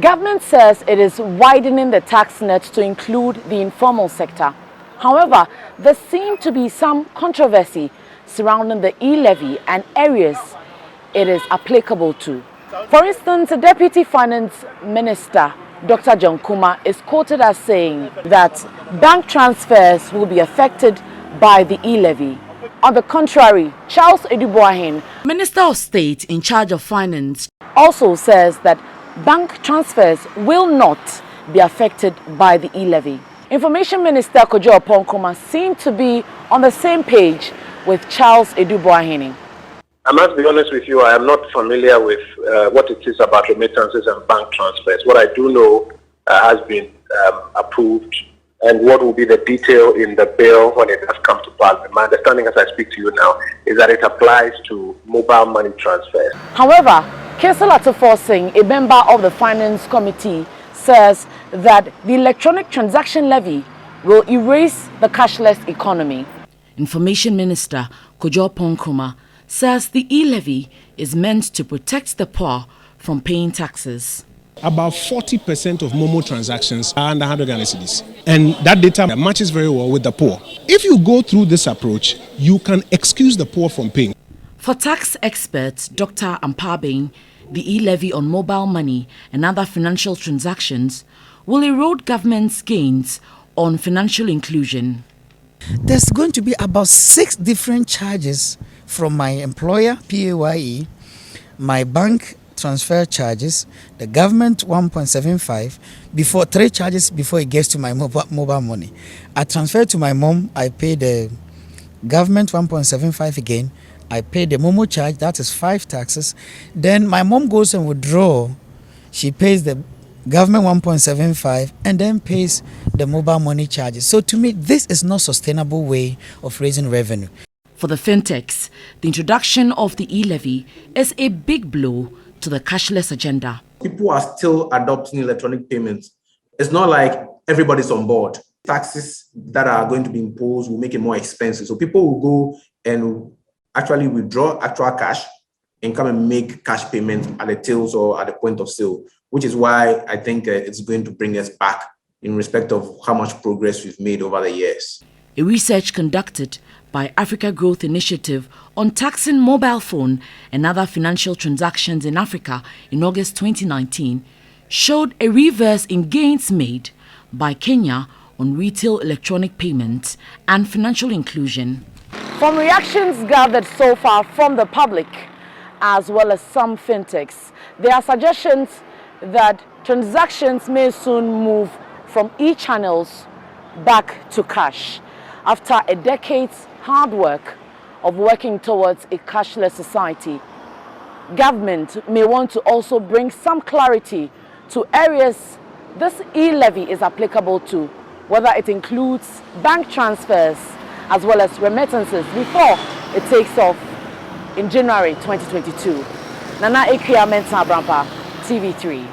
Government says it is widening the tax net to include the informal sector. However, there seems to be some controversy surrounding the E-Levy and areas it is applicable to. For instance, the Deputy Finance Minister, Dr. John Kuma, is quoted as saying that bank transfers will be affected by the E-Levy. On the contrary, Charles Eduboahin, Minister of State in charge of Finance, also says that bank transfers will not be affected by the E-Levy. Information Minister Kojo Oponkoma seemed to be on the same page with Charles Eduboahin. I must be honest with you, I am not familiar with what it is about remittances and bank transfers. What I do know has been approved, and what will be the detail in the bill when it has come to Parliament. My understanding as I speak to you now is that it applies to mobile money transfers. However, Kesel Atufo, a member of the Finance Committee, says that the electronic transaction levy will erase the cashless economy. Information Minister Kojo Oponkoma says the E-Levy is meant to protect the poor from paying taxes. About 40% of Momo transactions are under 100 Ghana cedis, and that data matches very well with the poor. If you go through this approach, you can excuse the poor from paying. For tax experts Dr. Ampabing, the E-Levy on mobile money and other financial transactions will erode government's gains on financial inclusion. There's going to be about 6 different charges from my employer, PAYE, my bank transfer charges, the government 1.75, before 3 charges before it gets to my mobile money. I transfer to my mom, I pay the government 1.75 again, I pay the Momo charge, that is 5 taxes. Then my mom goes and withdraw, she pays the government 1.75 and then pays the mobile money charges. So to me, this is not a sustainable way of raising revenue. For the fintechs, the introduction of the E-Levy is a big blow to the cashless agenda. People are still adopting electronic payments. It's not like everybody's on board. Taxes that are going to be imposed will make it more expensive. So people will go and actually withdraw actual cash and come and make cash payments at the tills or at the point of sale, which is why I think it's going to bring us back in respect of how much progress we've made over the years. A research conducted by Africa Growth Initiative on taxing mobile phone and other financial transactions in Africa in August 2019 showed a reverse in gains made by Kenya on retail electronic payments and financial inclusion. From reactions gathered so far from the public, as well as some fintechs, there are suggestions that transactions may soon move from e-channels back to cash after a decade's hard work of working towards a cashless society. Government may want to also bring some clarity to areas this E-Levy is applicable to, whether it includes bank transfers as well as remittances before it takes off in January 2022. Nana Ekia, Mensah-Aborampah, TV3.